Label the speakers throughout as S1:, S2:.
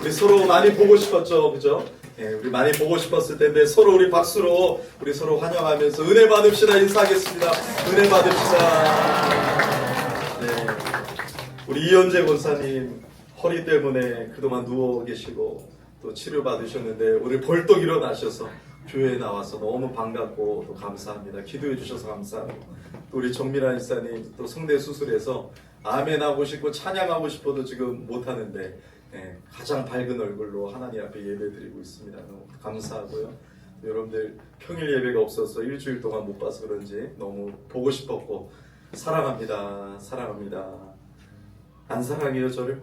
S1: 우리 서로 많이 보고 싶었죠, 그죠? 예, 우리 많이 보고 싶었을 텐데 서로 우리 박수로 우리 서로 환영하면서 은혜 받읍시다. 인사하겠습니다. 은혜 받읍시다. 네, 우리 이현재 권사님 허리 때문에 그동안 누워 계시고 또 치료 받으셨는데 오늘 벌떡 일어나셔서 교회에 나와서 너무 반갑고 또 감사합니다. 기도해 주셔서 감사하고 또 우리 정미란 이사님 또 성대 수술해서 아멘하고 싶고 찬양하고 싶어도 지금 못하는데 가장 밝은 얼굴로 하나님 앞에 예배드리고 있습니다. 너무 감사하고요. 여러분들 평일 예배가 없어서 일주일 동안 못 봐서 그런지 너무 보고 싶었고 사랑합니다. 사랑합니다. 안 사랑해요 저를?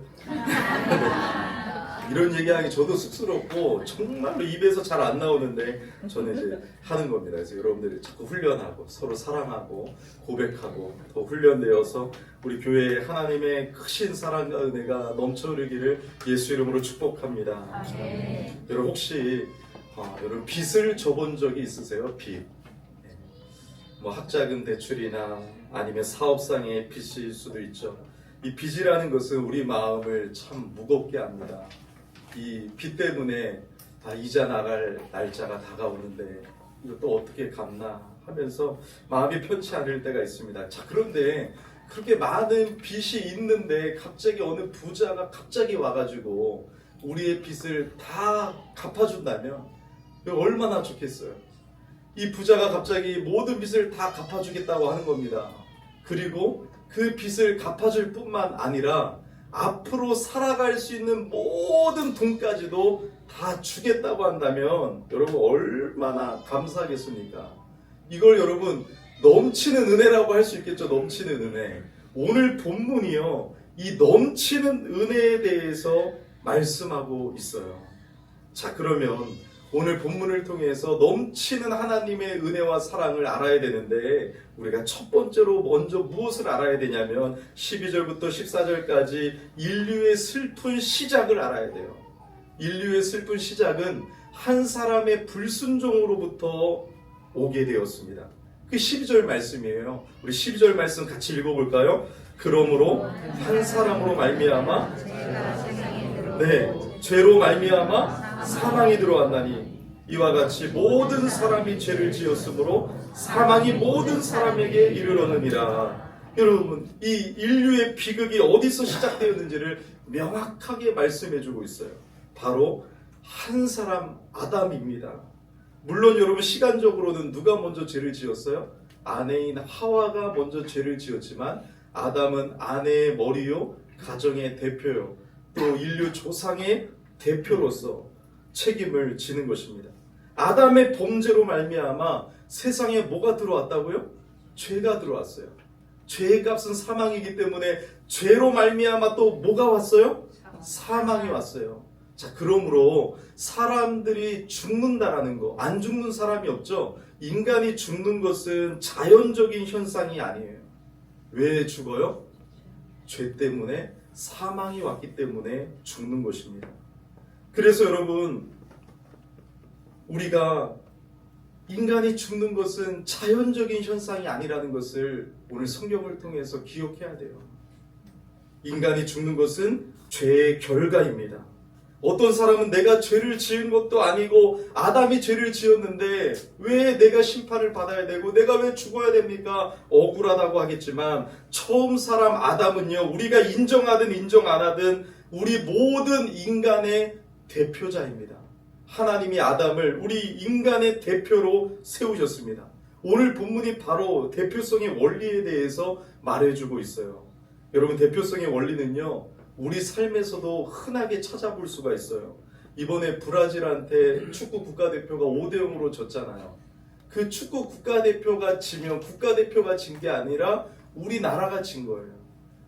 S1: 이런 얘기하기 저도 쑥스럽고 정말로 입에서 잘 안 나오는데 저는 이제 하는 겁니다. 그래서 여러분들이 자꾸 훈련하고 서로 사랑하고 고백하고 더 훈련되어서 우리 교회에 하나님의 크신 사랑과 은혜가 넘쳐흐르기를 예수 이름으로 축복합니다. 여러분 혹시 여러분 빚을 져본 적이 있으세요? 빚. 뭐 학자금 대출이나 아니면 사업상의 빚일 수도 있죠. 이 빚이라는 것은 우리 마음을 참 무겁게 합니다. 이 빚 때문에 다 이자 나갈 날짜가 다가오는데 이것도 어떻게 갚나 하면서 마음이 편치 않을 때가 있습니다. 자, 그런데 그렇게 많은 빚이 있는데 갑자기 어느 부자가 갑자기 와가지고 우리의 빚을 다 갚아준다면 얼마나 좋겠어요. 이 부자가 갑자기 모든 빚을 다 갚아주겠다고 하는 겁니다. 그리고 그 빚을 갚아줄 뿐만 아니라 앞으로 살아갈 수 있는 모든 돈까지도 다 주겠다고 한다면 여러분 얼마나 감사하겠습니까? 이걸 여러분 넘치는 은혜라고 할 수 있겠죠. 넘치는 은혜. 오늘 본문이요, 이 넘치는 은혜에 대해서 말씀하고 있어요. 자, 그러면 오늘 본문을 통해서 넘치는 하나님의 은혜와 사랑을 알아야 되는데 우리가 첫 번째로 먼저 무엇을 알아야 되냐면 12절부터 14절까지 인류의 슬픈 시작을 알아야 돼요. 인류의 슬픈 시작은 한 사람의 불순종으로부터 오게 되었습니다. 그 12절 말씀이에요. 우리 12절 말씀 같이 읽어볼까요? 그러므로 한 사람으로 말미암아 죄로 말미암아 사망이 들어왔나니 이와 같이 모든 사람이 죄를 지었으므로 사망이 모든 사람에게 이르렀느니라. 여러분, 이 인류의 비극이 어디서 시작되었는지를 명확하게 말씀해주고 있어요. 바로 한 사람 아담입니다. 물론 여러분 시간적으로는 누가 먼저 죄를 지었어요? 아내인 하와가 먼저 죄를 지었지만 아담은 아내의 머리요, 가정의 대표요, 또 인류 조상의 대표로서 책임을 지는 것입니다. 아담의 범죄로 말미암아 세상에 뭐가 들어왔다고요? 죄가 들어왔어요. 죄의 값은 사망이기 때문에 죄로 말미암아 또 뭐가 왔어요? 사망이 왔어요. 자, 그러므로 사람들이 죽는다라는 거, 안 죽는 사람이 없죠. 인간이 죽는 것은 자연적인 현상이 아니에요. 왜 죽어요? 죄 때문에, 사망이 왔기 때문에 죽는 것입니다. 그래서 여러분, 우리가 인간이 죽는 것은 자연적인 현상이 아니라는 것을 오늘 성경을 통해서 기억해야 돼요. 인간이 죽는 것은 죄의 결과입니다. 어떤 사람은 내가 죄를 지은 것도 아니고 아담이 죄를 지었는데 왜 내가 심판을 받아야 되고 내가 왜 죽어야 됩니까? 억울하다고 하겠지만 처음 사람 아담은요, 우리가 인정하든 인정 안 하든 우리 모든 인간의 대표자입니다. 하나님이 아담을 우리 인간의 대표로 세우셨습니다. 오늘 본문이 바로 대표성의 원리에 대해서 말해주고 있어요. 여러분, 대표성의 원리는요, 우리 삶에서도 흔하게 찾아볼 수가 있어요. 이번에 브라질한테 축구 국가대표가 5대0으로 졌잖아요. 그 축구 국가대표가 지면 국가대표가 진 게 아니라 우리나라가 진 거예요.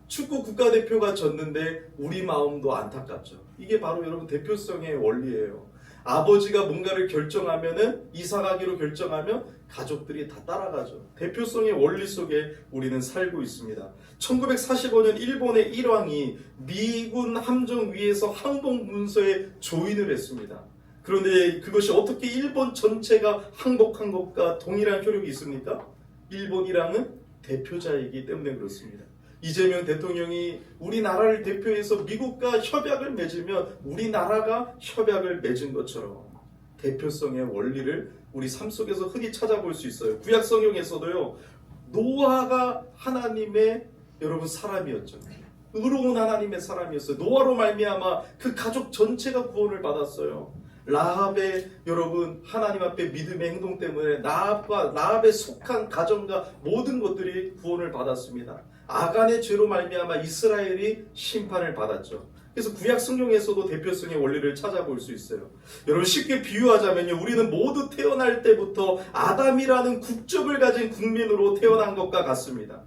S1: 축구 국가대표가 졌는데 우리 마음도 안타깝죠. 이게 바로 여러분 대표성의 원리예요. 아버지가 뭔가를 결정하면은 이사가기로 결정하면 가족들이 다 따라가죠. 대표성의 원리 속에 우리는 살고 있습니다. 1945년 일본의 일왕이 미군 함정 위에서 항복 문서에 조인을 했습니다. 그런데 그것이 어떻게 일본 전체가 항복한 것과 동일한 효력이 있습니까? 일본 일왕은 대표자이기 때문에 그렇습니다. 이재명 대통령이 우리나라를 대표해서 미국과 협약을 맺으면 우리나라가 협약을 맺은 것처럼 대표성의 원리를 우리 삶 속에서 흔히 찾아볼 수 있어요. 구약 성경에서도요, 노아가 하나님의 여러분 사람이었죠. 의로운 하나님의 사람이었어요. 노아로 말미암아 그 가족 전체가 구원을 받았어요. 라합의 여러분 하나님 앞에 믿음의 행동 때문에 라합에 속한 가정과 모든 것들이 구원을 받았습니다. 아간의 죄로 말미암아 이스라엘이 심판을 받았죠. 그래서 구약 성경에서도 대표성의 원리를 찾아볼 수 있어요. 여러분 쉽게 비유하자면요, 우리는 모두 태어날 때부터 아담이라는 국적을 가진 국민으로 태어난 것과 같습니다.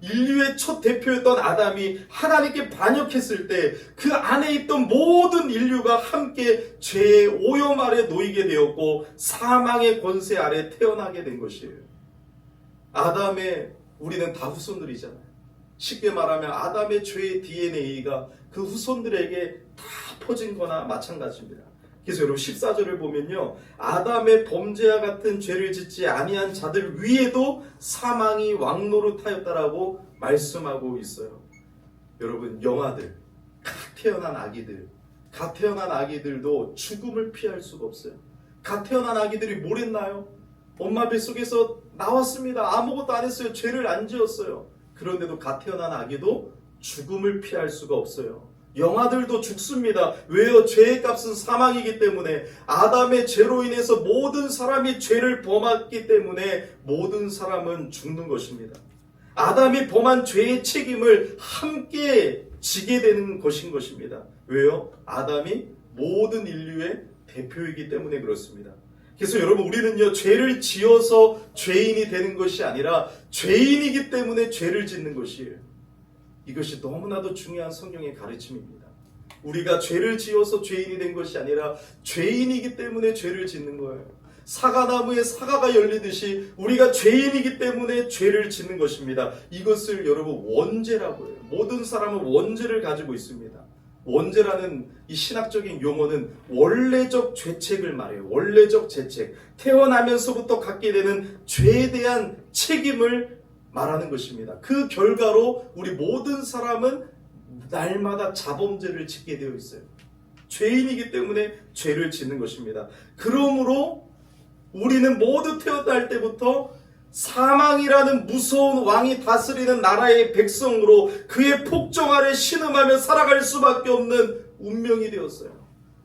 S1: 인류의 첫 대표였던 아담이 하나님께 반역했을 때 그 안에 있던 모든 인류가 함께 죄의 오염 아래 놓이게 되었고 사망의 권세 아래 태어나게 된 것이에요. 아담의 우리는 다 후손들이잖아요. 쉽게 말하면 아담의 죄의 DNA가 그 후손들에게 다 퍼진 거나 마찬가지입니다. 그래서 여러분 14절을 보면요, 아담의 범죄와 같은 죄를 짓지 아니한 자들 위에도 사망이 왕노릇하였다라고 말씀하고 있어요. 여러분 영아들, 갓 태어난 아기들도 죽음을 피할 수가 없어요. 갓 태어난 아기들이 뭘 했나요? 엄마 뱃속에서 나왔습니다. 아무것도 안 했어요. 죄를 안 지었어요. 그런데도 갓 태어난 아기도 죽음을 피할 수가 없어요. 영아들도 죽습니다. 왜요? 죄의 값은 사망이기 때문에, 아담의 죄로 인해서 모든 사람이 죄를 범했기 때문에 모든 사람은 죽는 것입니다. 아담이 범한 죄의 책임을 함께 지게 되는 것인 것입니다. 왜요? 아담이 모든 인류의 대표이기 때문에 그렇습니다. 그래서 여러분 우리는요, 죄를 지어서 죄인이 되는 것이 아니라 죄인이기 때문에 죄를 짓는 것이에요. 이것이 너무나도 중요한 성경의 가르침입니다. 우리가 죄를 지어서 죄인이 된 것이 아니라 죄인이기 때문에 죄를 짓는 거예요. 사과나무에 사과가 열리듯이 우리가 죄인이기 때문에 죄를 짓는 것입니다. 이것을 여러분 원죄라고 해요. 모든 사람은 원죄를 가지고 있습니다. 원죄라는 이 신학적인 용어는 원래적 죄책을 말해요. 원래적 죄책. 태어나면서부터 갖게 되는 죄에 대한 책임을 말하는 것입니다. 그 결과로 우리 모든 사람은 날마다 자범죄를 짓게 되어 있어요. 죄인이기 때문에 죄를 짓는 것입니다. 그러므로 우리는 모두 태어날 때부터 사망이라는 무서운 왕이 다스리는 나라의 백성으로 그의 폭정 아래 신음하며 살아갈 수밖에 없는 운명이 되었어요.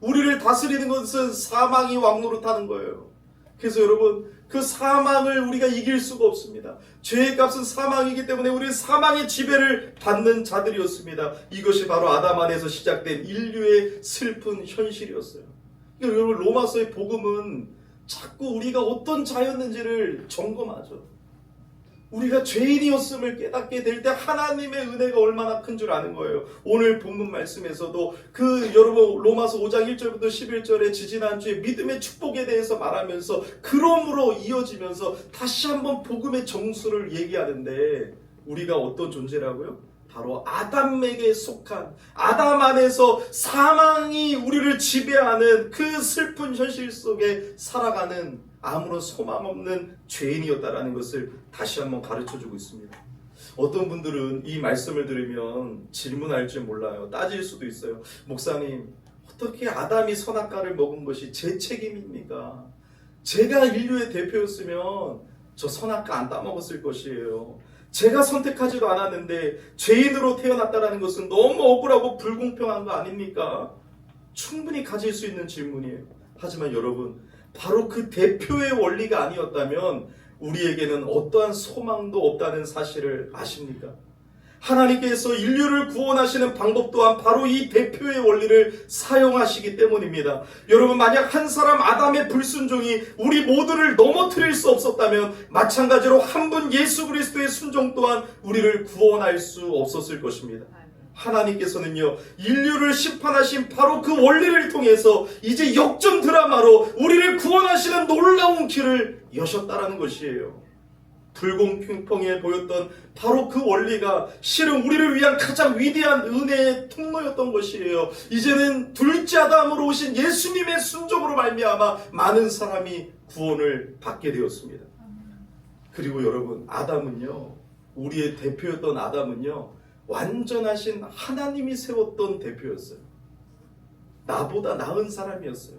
S1: 우리를 다스리는 것은 사망이 왕노릇하는 거예요. 그래서 여러분, 그 사망을 우리가 이길 수가 없습니다. 죄의 값은 사망이기 때문에 우리는 사망의 지배를 받는 자들이었습니다. 이것이 바로 아담 안에서 시작된 인류의 슬픈 현실이었어요. 그러니까 여러분, 로마서의 복음은 자꾸 우리가 어떤 자였는지를 점검하죠. 우리가 죄인이었음을 깨닫게 될 때 하나님의 은혜가 얼마나 큰 줄 아는 거예요. 오늘 본문 말씀에서도 여러분 로마서 5장 1절부터 11절에 지지난주에 믿음의 축복에 대해서 말하면서 그러므로 이어지면서 다시 한번 복음의 정수를 얘기하는데, 우리가 어떤 존재라고요? 바로 아담에게 속한, 아담 안에서 사망이 우리를 지배하는 그 슬픈 현실 속에 살아가는 아무런 소망 없는 죄인이었다라는 것을 다시 한번 가르쳐주고 있습니다. 어떤 분들은 이 말씀을 들으면 질문할지 몰라요. 따질 수도 있어요. 목사님, 어떻게 아담이 선악과를 먹은 것이 제 책임입니까? 제가 인류의 대표였으면 저 선악과 안 따먹었을 것이에요. 제가 선택하지도 않았는데 죄인으로 태어났다는 것은 너무 억울하고 불공평한 거 아닙니까? 충분히 가질 수 있는 질문이에요. 하지만 여러분, 바로 그 대표의 원리가 아니었다면 우리에게는 어떠한 소망도 없다는 사실을 아십니까? 하나님께서 인류를 구원하시는 방법 또한 바로 이 대표의 원리를 사용하시기 때문입니다. 여러분, 만약 한 사람 아담의 불순종이 우리 모두를 넘어뜨릴 수 없었다면 마찬가지로 한 분 예수 그리스도의 순종 또한 우리를 구원할 수 없었을 것입니다. 하나님께서는요, 인류를 심판하신 바로 그 원리를 통해서 이제 역전 드라마로 우리를 구원하시는 놀라운 길을 여셨다라는 것이에요. 불공평해 보였던 바로 그 원리가 실은 우리를 위한 가장 위대한 은혜의 통로였던 것이에요. 이제는 둘째 아담으로 오신 예수님의 순종으로 말미암아 많은 사람이 구원을 받게 되었습니다. 그리고 여러분, 아담은요, 우리의 대표였던 아담은요, 완전하신 하나님이 세웠던 대표였어요. 나보다 나은 사람이었어요.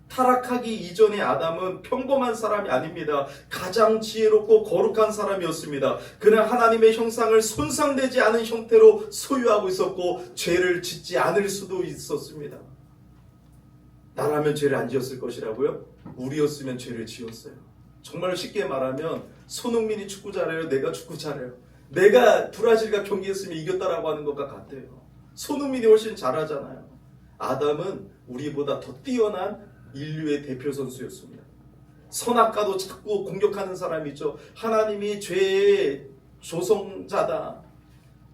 S1: 타락하기 이전의 아담은 평범한 사람이 아닙니다. 가장 지혜롭고 거룩한 사람이었습니다. 그는 하나님의 형상을 손상되지 않은 형태로 소유하고 있었고 죄를 짓지 않을 수도 있었습니다. 나라면 죄를 안 지었을 것이라고요? 우리였으면 죄를 지었어요. 정말 쉽게 말하면 손흥민이 축구 잘해요? 내가 축구 잘해요? 내가 브라질과 경기했으면 이겼다라고 하는 것과 같아요. 손흥민이 훨씬 잘하잖아요. 아담은 우리보다 더 뛰어난 인류의 대표 선수였습니다. 선악과도 자꾸 공격하는 사람이 있죠. 하나님이 죄의 조성자다.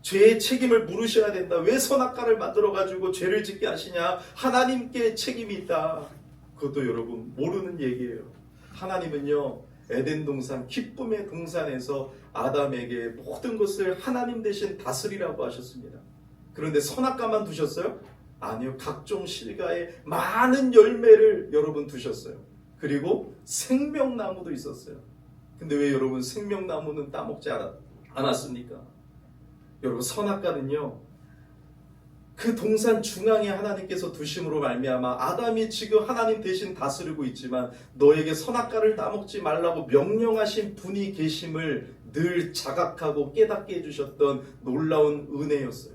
S1: 죄의 책임을 물으셔야 된다. 왜 선악과를 만들어가지고 죄를 짓게 하시냐. 하나님께 책임이 있다. 그것도 여러분 모르는 얘기예요. 하나님은요, 에덴 동산, 기쁨의 동산에서 아담에게 모든 것을 하나님 대신 다스리라고 하셨습니다. 그런데 선악과만 두셨어요? 아니요. 각종 실과의 많은 열매를 여러분 두셨어요. 그리고 생명나무도 있었어요. 근데 왜 여러분 생명나무는 따먹지 않았습니까? 여러분 선악과는요, 그 동산 중앙에 하나님께서 두심으로 말미암아 아담이 지금 하나님 대신 다스리고 있지만 너에게 선악과를 따먹지 말라고 명령하신 분이 계심을 늘 자각하고 깨닫게 해주셨던 놀라운 은혜였어요.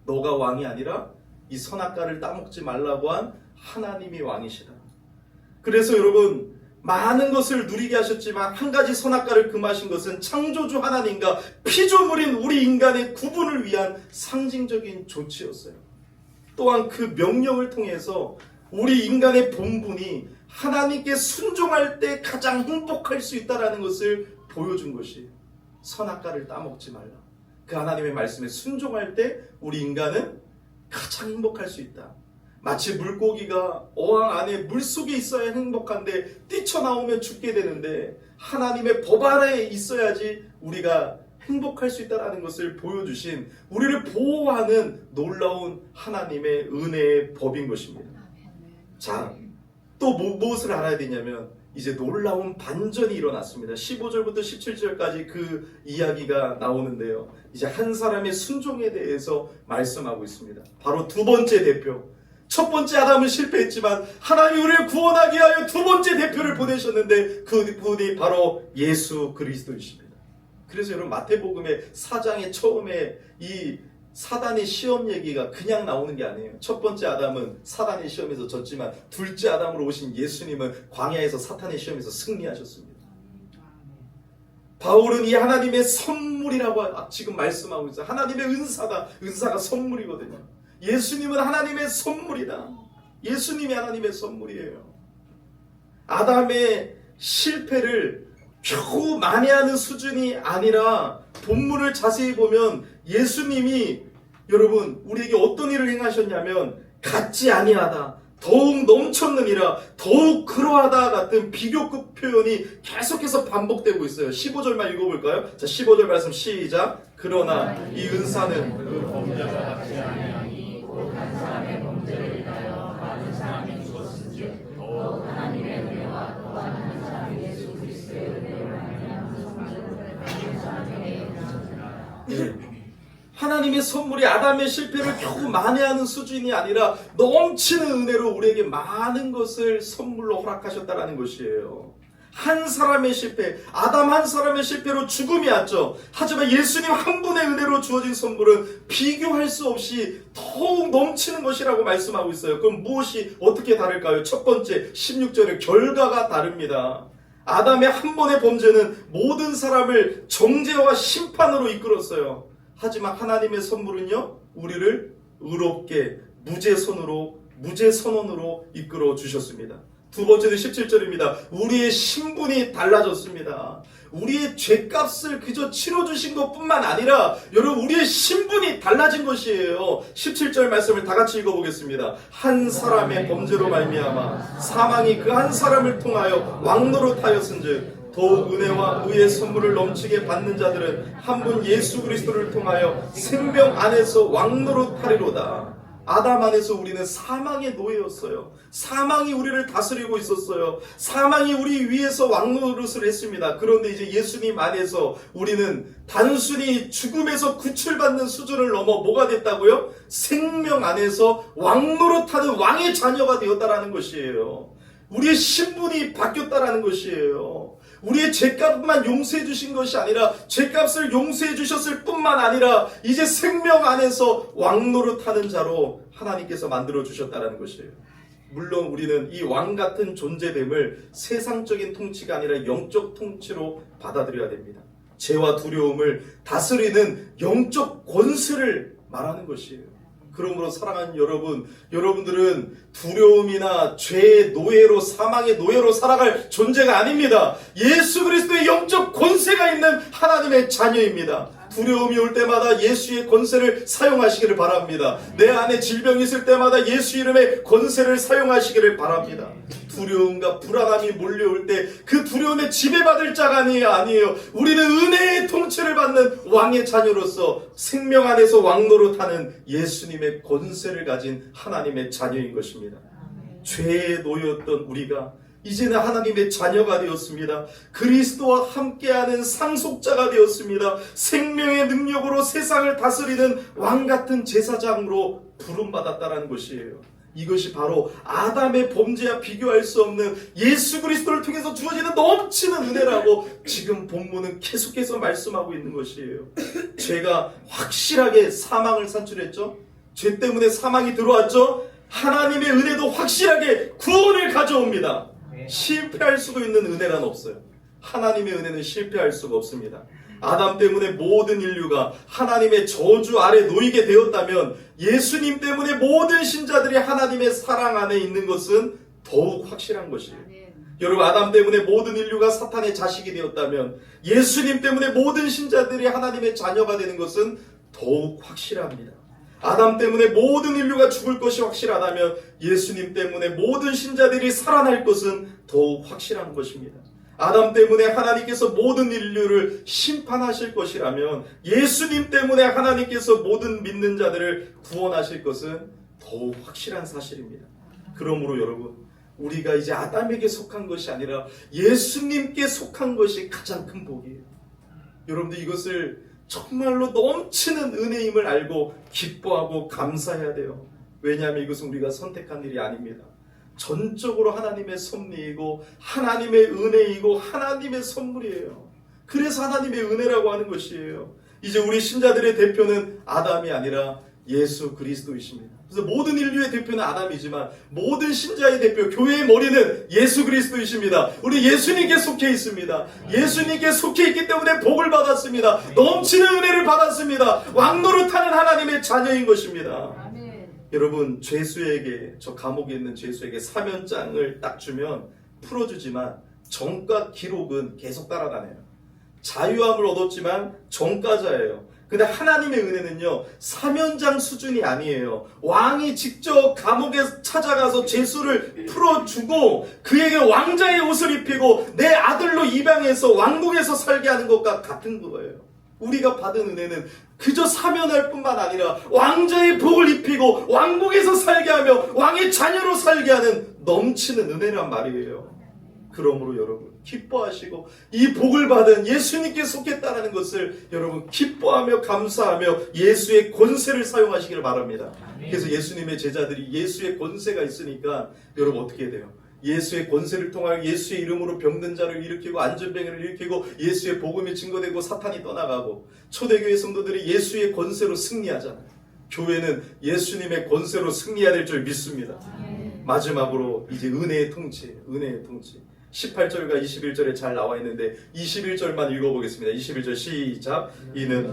S1: 너가 왕이 아니라 이 선악과를 따먹지 말라고 한 하나님이 왕이시다. 그래서 여러분 많은 것을 누리게 하셨지만 한 가지 선악과를 금하신 것은 창조주 하나님과 피조물인 우리 인간의 구분을 위한 상징적인 조치였어요. 또한 그 명령을 통해서 우리 인간의 본분이 하나님께 순종할 때 가장 행복할 수 있다는 것을 보여준 것이 선악과를 따먹지 말라. 그 하나님의 말씀에 순종할 때 우리 인간은 가장 행복할 수 있다. 마치 물고기가 어항 안에 물속에 있어야 행복한데 뛰쳐나오면 죽게 되는데 하나님의 법 아래에 있어야지 우리가 행복할 수 있다는 것을 보여주신 우리를 보호하는 놀라운 하나님의 은혜의 법인 것입니다. 자, 또 무엇을 알아야 되냐면 이제 놀라운 반전이 일어났습니다. 15절부터 17절까지 그 이야기가 나오는데요. 이제 한 사람의 순종에 대해서 말씀하고 있습니다. 바로 두 번째 대표. 첫 번째 아담은 실패했지만 하나님이 우리를 구원하기 위하여 두 번째 대표를 보내셨는데 그 분이 바로 예수 그리스도이십니다. 그래서 여러분 마태복음의 4장의 처음에 이 사단의 시험 얘기가 그냥 나오는 게 아니에요. 첫 번째 아담은 사단의 시험에서 졌지만 둘째 아담으로 오신 예수님은 광야에서 사탄의 시험에서 승리하셨습니다. 바울은 이 하나님의 선물이라고 지금 말씀하고 있어요. 하나님의 은사다. 은사가 선물이거든요. 예수님은 하나님의 선물이다. 예수님이 하나님의 선물이에요. 아담의 실패를 겨우 만회하는 수준이 아니라 본문을 자세히 보면 예수님이 여러분 우리에게 어떤 일을 행하셨냐면 같지 아니하다, 더욱 넘쳤느니라, 더욱 그러하다 같은 비교급 표현이 계속해서 반복되고 있어요. 15절만 읽어볼까요? 자, 15절 말씀 시작. 그러나 이 은사는 그 범죄가 같지 아니하니 곧 한 사람의 범죄를 인하여 많은 사람이 죽었은즉 더욱 하나님의 은혜와 또한 한 사람 예수 그리스도의 은혜로 말미암아 성전을 받는 사람에게 나타나니라. 하나님의 선물이 아담의 실패를 겨우 만회하는 수준이 아니라 넘치는 은혜로 우리에게 많은 것을 선물로 허락하셨다는 것이에요. 한 사람의 실패, 아담 한 사람의 실패로 죽음이 왔죠. 하지만 예수님 한 분의 은혜로 주어진 선물은 비교할 수 없이 더욱 넘치는 것이라고 말씀하고 있어요. 그럼 무엇이 어떻게 다를까요? 첫 번째 16절의 결과가 다릅니다. 아담의 한 번의 범죄는 모든 사람을 정죄와 심판으로 이끌었어요. 하지만 하나님의 선물은요, 우리를 의롭게 무죄선언으로 이끌어 주셨습니다. 두 번째는 17절입니다. 우리의 신분이 달라졌습니다. 우리의 죄값을 그저 치러주신 것뿐만 아니라 여러분 우리의 신분이 달라진 것이에요. 17절 말씀을 다 같이 읽어보겠습니다. 한 사람의 범죄로 말미암아 사망이 그 한 사람을 통하여 왕노릇하였은즉 더욱 은혜와 의의 선물을 넘치게 받는 자들은 한 분 예수 그리스도를 통하여 생명 안에서 왕노릇하리로다. 아담 안에서 우리는 사망의 노예였어요. 사망이 우리를 다스리고 있었어요. 사망이 우리 위에서 왕노릇을 했습니다. 그런데 이제 예수님 안에서 우리는 단순히 죽음에서 구출받는 수준을 넘어 뭐가 됐다고요? 생명 안에서 왕노릇하는 왕의 자녀가 되었다라는 것이에요. 우리의 신분이 바뀌었다라는 것이에요. 우리의 죄값만 용서해 주신 것이 아니라 죄값을 용서해 주셨을 뿐만 아니라 이제 생명 안에서 왕노릇하는 자로 하나님께서 만들어 주셨다는 것이에요. 물론 우리는 이 왕 같은 존재됨을 세상적인 통치가 아니라 영적 통치로 받아들여야 됩니다. 죄와 두려움을 다스리는 영적 권세를 말하는 것이에요. 그러므로 사랑하는 여러분, 여러분들은 두려움이나 죄의 노예로, 사망의 노예로 살아갈 존재가 아닙니다. 예수 그리스도의 영적 권세가 있는 하나님의 자녀입니다. 두려움이 올 때마다 예수의 권세를 사용하시기를 바랍니다. 내 안에 질병이 있을 때마다 예수 이름의 권세를 사용하시기를 바랍니다. 두려움과 불안함이 몰려올 때 그 두려움에 지배받을 자가 아니에요. 우리는 은혜의 통치를 받는 왕의 자녀로서 생명 안에서 왕노릇하는 예수님의 권세를 가진 하나님의 자녀인 것입니다. 죄의 노예였던 우리가 이제는 하나님의 자녀가 되었습니다. 그리스도와 함께하는 상속자가 되었습니다. 생명의 능력으로 세상을 다스리는 왕같은 제사장으로 부름받았다는 것이에요. 이것이 바로 아담의 범죄와 비교할 수 없는 예수 그리스도를 통해서 주어지는 넘치는 은혜라고 지금 본문은 계속해서 말씀하고 있는 것이에요. 죄가 확실하게 사망을 산출했죠. 죄 때문에 사망이 들어왔죠. 하나님의 은혜도 확실하게 구원을 가져옵니다. 실패할 수가 있는 은혜란 없어요. 하나님의 은혜는 실패할 수가 없습니다. 아담 때문에 모든 인류가 하나님의 저주 아래 놓이게 되었다면 예수님 때문에 모든 신자들이 하나님의 사랑 안에 있는 것은 더욱 확실한 것이에요. 여러분, 아담 때문에 모든 인류가 사탄의 자식이 되었다면 예수님 때문에 모든 신자들이 하나님의 자녀가 되는 것은 더욱 확실합니다. 아담 때문에 모든 인류가 죽을 것이 확실하다면 예수님 때문에 모든 신자들이 살아날 것은 더욱 확실한 것입니다. 아담 때문에 하나님께서 모든 인류를 심판하실 것이라면 예수님 때문에 하나님께서 모든 믿는 자들을 구원하실 것은 더욱 확실한 사실입니다. 그러므로 여러분, 우리가 이제 아담에게 속한 것이 아니라 예수님께 속한 것이 가장 큰 복이에요. 여러분들 이것을 정말로 넘치는 은혜임을 알고 기뻐하고 감사해야 돼요. 왜냐하면 이것은 우리가 선택한 일이 아닙니다. 전적으로 하나님의 섭리이고 하나님의 은혜이고 하나님의 선물이에요. 그래서 하나님의 은혜라고 하는 것이에요. 이제 우리 신자들의 대표는 아담이 아니라 예수 그리스도이십니다. 그래서 모든 인류의 대표는 아담이지만 모든 신자의 대표, 교회의 머리는 예수 그리스도이십니다. 우리 예수님께 속해 있습니다. 예수님께 속해 있기 때문에 복을 받았습니다. 넘치는 은혜를 받았습니다. 왕노릇하는 하나님의 자녀인 것입니다. 여러분, 죄수에게, 저 감옥에 있는 죄수에게 사면장을 딱 주면 풀어주지만 정과 기록은 계속 따라다녀요. 자유함을 얻었지만 정가자예요. 근데 하나님의 은혜는요, 사면장 수준이 아니에요. 왕이 직접 감옥에 찾아가서 죄수를 풀어주고 그에게 왕자의 옷을 입히고 내 아들로 입양해서 왕국에서 살게 하는 것과 같은 거예요. 우리가 받은 은혜는 그저 사면할 뿐만 아니라 왕자의 복을 입히고 왕국에서 살게 하며 왕의 자녀로 살게 하는 넘치는 은혜란 말이에요. 그러므로 여러분, 기뻐하시고 이 복을 받은 예수님께 속했다는 것을 여러분 기뻐하며 감사하며 예수의 권세를 사용하시기를 바랍니다. 그래서 예수님의 제자들이 예수의 권세가 있으니까 여러분 어떻게 돼요? 예수의 권세를 통하여 예수의 이름으로 병든 자를 일으키고 안전병을 일으키고 예수의 복음이 증거되고 사탄이 떠나가고 초대교회 성도들이 예수의 권세로 승리하잖아요. 교회는 예수님의 권세로 승리해야 될 줄 믿습니다. 마지막으로 이제 은혜의 통치, 은혜의 통치. 18절과 21절에 잘 나와 있는데 21절만 읽어보겠습니다. 21절 시작. 이는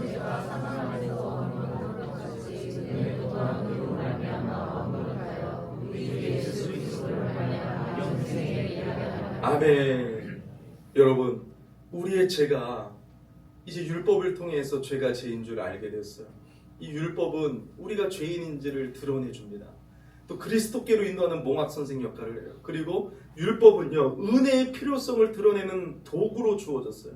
S1: 아멘. 여러분, 우리의 죄가 이제 율법을 통해서 죄가 죄인 줄 알게 됐어요. 이 율법은 우리가 죄인인지를 드러내줍니다. 또 그리스도께로 인도하는 몽학 선생 역할을 해요. 그리고 율법은요, 은혜의 필요성을 드러내는 도구로 주어졌어요.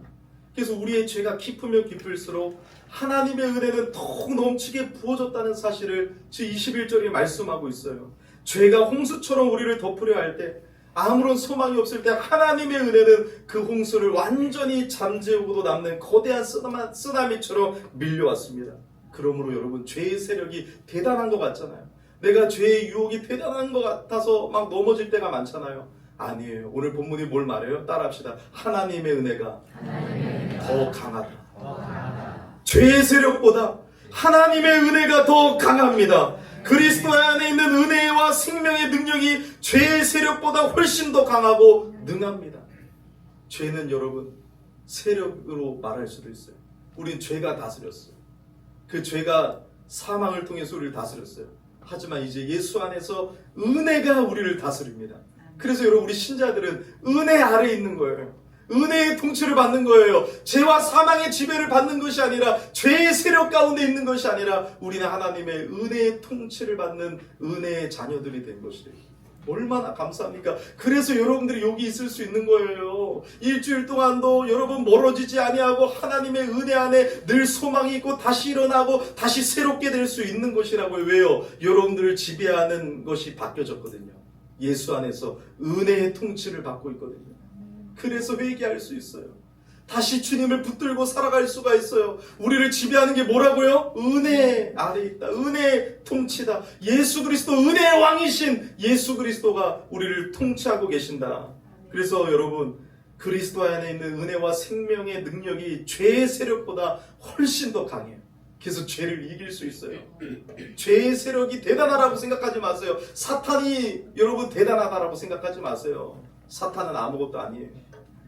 S1: 그래서 우리의 죄가 깊으면 깊을수록 하나님의 은혜는 더욱 넘치게 부어졌다는 사실을 제21절에 말씀하고 있어요. 죄가 홍수처럼 우리를 덮으려 할 때, 아무런 소망이 없을 때 하나님의 은혜는 그 홍수를 완전히 잠재우고도 남는 거대한 쓰나미처럼 밀려왔습니다. 그러므로 여러분, 죄의 세력이 대단한 것 같잖아요. 내가 죄의 유혹이 대단한 것 같아서 막 넘어질 때가 많잖아요. 아니에요. 오늘 본문이 뭘 말해요? 따라합시다. 하나님의 은혜가 더 강하다. 죄의 세력보다 하나님의 은혜가 더 강합니다. 그리스도 안에 있는 은혜와 생명의 능력이 죄의 세력보다 훨씬 더 강하고 능합니다. 죄는 여러분 세력으로 말할 수도 있어요. 우린 죄가 다스렸어요. 그 죄가 사망을 통해서 우리를 다스렸어요. 하지만 이제 예수 안에서 은혜가 우리를 다스립니다. 그래서 여러분, 우리 신자들은 은혜 아래에 있는 거예요. 은혜의 통치를 받는 거예요. 죄와 사망의 지배를 받는 것이 아니라, 죄의 세력 가운데 있는 것이 아니라, 우리는 하나님의 은혜의 통치를 받는 은혜의 자녀들이 된 것이에요. 얼마나 감사합니까? 그래서 여러분들이 여기 있을 수 있는 거예요. 일주일 동안도 여러분 멀어지지 아니하고 하나님의 은혜 안에 늘 소망이 있고 다시 일어나고 다시 새롭게 될 수 있는 것이라고요. 왜요? 여러분들을 지배하는 것이 바뀌어졌거든요. 예수 안에서 은혜의 통치를 받고 있거든요. 그래서 회개할 수 있어요. 다시 주님을 붙들고 살아갈 수가 있어요. 우리를 지배하는 게 뭐라고요? 은혜 아래 있다. 은혜의 통치다. 예수 그리스도, 은혜의 왕이신 예수 그리스도가 우리를 통치하고 계신다. 그래서 여러분, 그리스도 안에 있는 은혜와 생명의 능력이 죄의 세력보다 훨씬 더 강해요. 그래서 죄를 이길 수 있어요. 죄의 세력이 대단하다고 생각하지 마세요. 사탄이 여러분 대단하다라고 생각하지 마세요. 사탄은 아무것도 아니에요.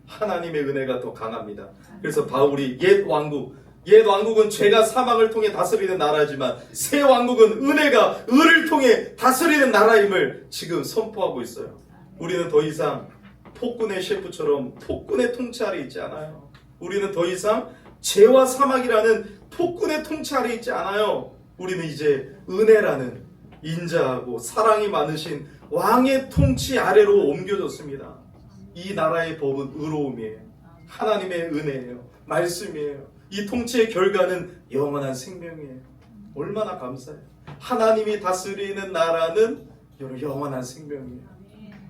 S1: 하나님의 은혜가 더 강합니다. 그래서 바울이 옛 왕국은 죄가 사망을 통해 다스리는 나라지만 새 왕국은 은혜가 을을 통해 다스리는 나라임을 지금 선포하고 있어요. 우리는 더 이상 폭군의 셰프처럼 폭군의 통치 아래 있지 않아요. 우리는 더 이상 죄와 사망이라는 폭군의 통치 아래 있지 않아요. 우리는 이제 은혜라는 인자하고 사랑이 많으신 왕의 통치 아래로 옮겨졌습니다. 이 나라의 법은 의로움이에요. 하나님의 은혜예요. 말씀이에요. 이 통치의 결과는 영원한 생명이에요. 얼마나 감사해요. 하나님이 다스리는 나라는 영원한 생명이에요.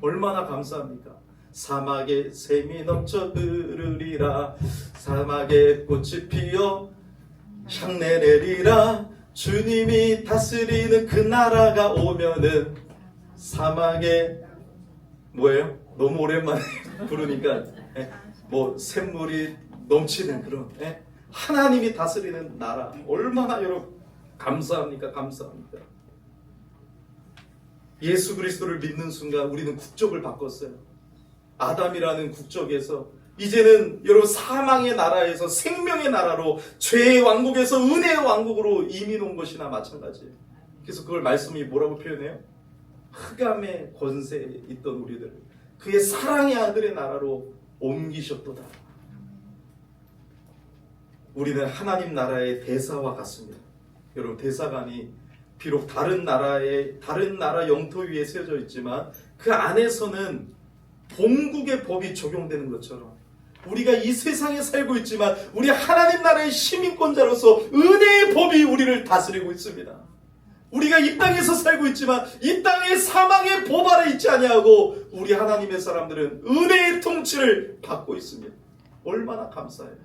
S1: 얼마나 감사합니까? 사막에 샘이 넘쳐 흐르리라. 사막에 꽃이 피어 향내 내리라. 주님이 다스리는 그 나라가 오면은 사막에 뭐예요? 너무 오랜만에 부르니까 뭐 샘물이 넘치는 그런 하나님이 다스리는 나라. 얼마나 여러분 감사합니까? 감사합니다. 예수 그리스도를 믿는 순간 우리는 국적을 바꿨어요. 아담이라는 국적에서 이제는 여러분 사망의 나라에서 생명의 나라로, 죄의 왕국에서 은혜의 왕국으로 이민 온 것이나 마찬가지예요. 그래서 그걸 말씀이 뭐라고 표현해요? 흑암의 권세에 있던 우리들을 그의 사랑의 아들의 나라로 옮기셨도다. 우리는 하나님 나라의 대사와 같습니다. 여러분, 대사관이 비록 다른 나라 영토 위에 세워져 있지만 그 안에서는 본국의 법이 적용되는 것처럼 우리가 이 세상에 살고 있지만 우리 하나님 나라의 시민권자로서 은혜의 법이 우리를 다스리고 있습니다. 우리가 이 땅에서 살고 있지만 이 땅의 사망의 법 아래 있지 아니하고 우리 하나님의 사람들은 은혜의 통치를 받고 있습니다. 얼마나 감사해요.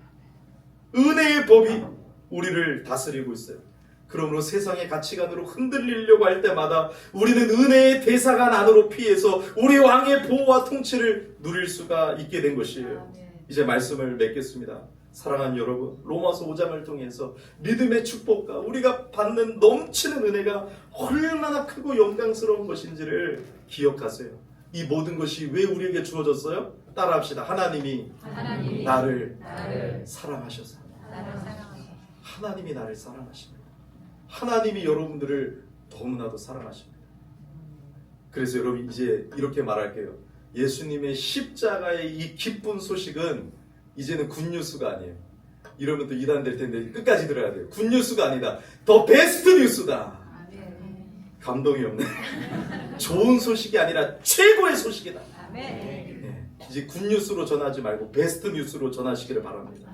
S1: 은혜의 법이 우리를 다스리고 있어요. 그러므로 세상의 가치관으로 흔들리려고 할 때마다 우리는 은혜의 대사관 안으로 피해서 우리 왕의 보호와 통치를 누릴 수가 있게 된 것이에요. 이제 말씀을 맺겠습니다. 사랑하는 여러분, 로마서 5장을 통해서 믿음의 축복과 우리가 받는 넘치는 은혜가 얼마나 크고 영광스러운 것인지를 기억하세요. 이 모든 것이 왜 우리에게 주어졌어요? 따라합시다. 하나님이 나를 사랑하셔서. 하나님이 나를 사랑하십니다. 하나님이 여러분들을 너무나도 사랑하십니다. 그래서 여러분, 이제 이렇게 말할게요. 예수님의 십자가의 이 기쁜 소식은 이제는 굿뉴스가 아니에요. 이러면 또 이단될 텐데 끝까지 들어야 돼요. 굿뉴스가 아니다. 더 베스트 뉴스다. 감동이 없네. 좋은 소식이 아니라 최고의 소식이다. 네. 이제 굿뉴스로 전하지 말고 베스트 뉴스로 전하시기를 바랍니다.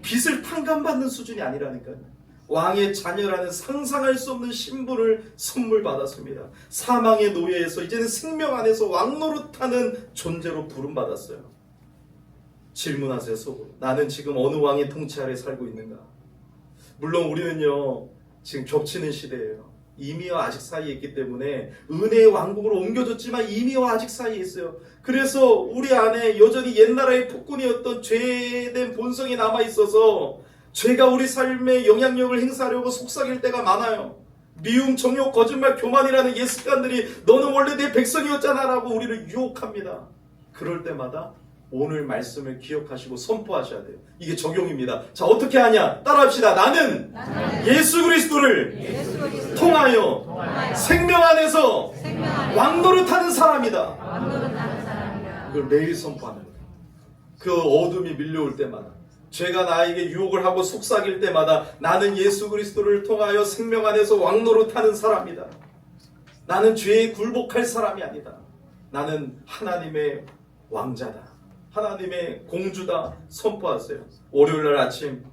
S1: 빚을 탕감받는 수준이 아니라니까요. 왕의 자녀라는 상상할 수 없는 신분을 선물 받았습니다. 사망의 노예에서 이제는 생명 안에서 왕노릇하는 존재로 부름받았어요. 질문하세요, 속으로. 나는 지금 어느 왕의 통치 아래 살고 있는가? 물론 우리는요, 지금 겹치는 시대예요. 이미와 아직 사이에 있기 때문에 은혜의 왕국으로 옮겨졌지만 이미와 아직 사이에 있어요. 그래서 우리 안에 여전히 옛나라의 폭군이었던 죄된 본성이 남아있어서 죄가 우리 삶에 영향력을 행사하려고 속삭일 때가 많아요. 미움, 정욕, 거짓말, 교만이라는 옛 습관들이 너는 원래 내 백성이었잖아 라고 우리를 유혹합니다. 그럴 때마다 오늘 말씀을 기억하시고 선포하셔야 돼요. 이게 적용입니다. 자, 어떻게 하냐? 따라합시다. 나는 예수 그리스도를 통하여 생명 안에서 왕노릇하는 사람이다. 이걸 매일 선포하는 거예요. 그 어둠이 밀려올 때마다, 죄가 나에게 유혹을 하고 속삭일 때마다 나는 예수 그리스도를 통하여 생명 안에서 왕노릇하는 사람이다. 나는 죄에 굴복할 사람이 아니다. 나는 하나님의 왕자다. 하나님의 공주다. 선포하세요. 월요일날 아침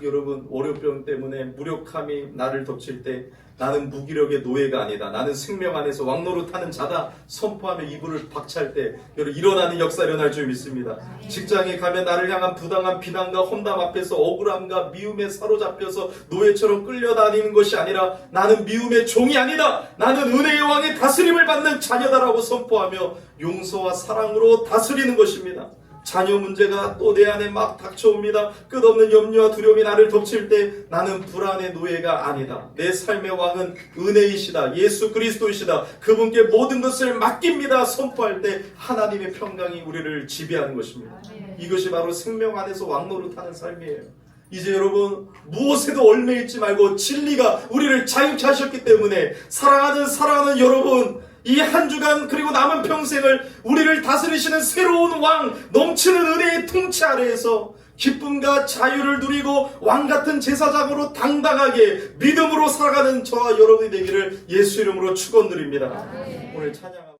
S1: 여러분 월요병 때문에 무력함이 나를 덮칠 때 나는 무기력의 노예가 아니다. 나는 생명 안에서 왕노릇하는 자다. 선포하며 이불을 박차할 때 여러분 일어나는 역사 일어날 줄 믿습니다. 직장에 가면 나를 향한 부당한 비난과 험담 앞에서 억울함과 미움에 사로잡혀서 노예처럼 끌려다니는 것이 아니라 나는 미움의 종이 아니다. 나는 은혜의 왕의 다스림을 받는 자녀다라고 선포하며 용서와 사랑으로 다스리는 것입니다. 자녀 문제가 또 내 안에 막 닥쳐옵니다. 끝없는 염려와 두려움이 나를 덮칠 때 나는 불안의 노예가 아니다. 내 삶의 왕은 은혜이시다. 예수 그리스도이시다. 그분께 모든 것을 맡깁니다. 선포할 때 하나님의 평강이 우리를 지배하는 것입니다. 이것이 바로 생명 안에서 왕노릇하는 삶이에요. 이제 여러분 무엇에도 얽매이지 말고 진리가 우리를 자유케 하셨기 때문에 사랑하는 여러분, 이 한 주간 그리고 남은 평생을 우리를 다스리시는 새로운 왕, 넘치는 은혜의 통치 아래에서 기쁨과 자유를 누리고 왕같은 제사장으로 당당하게 믿음으로 살아가는 저와 여러분이 되기를 예수 이름으로 축원드립니다. 오늘 찬양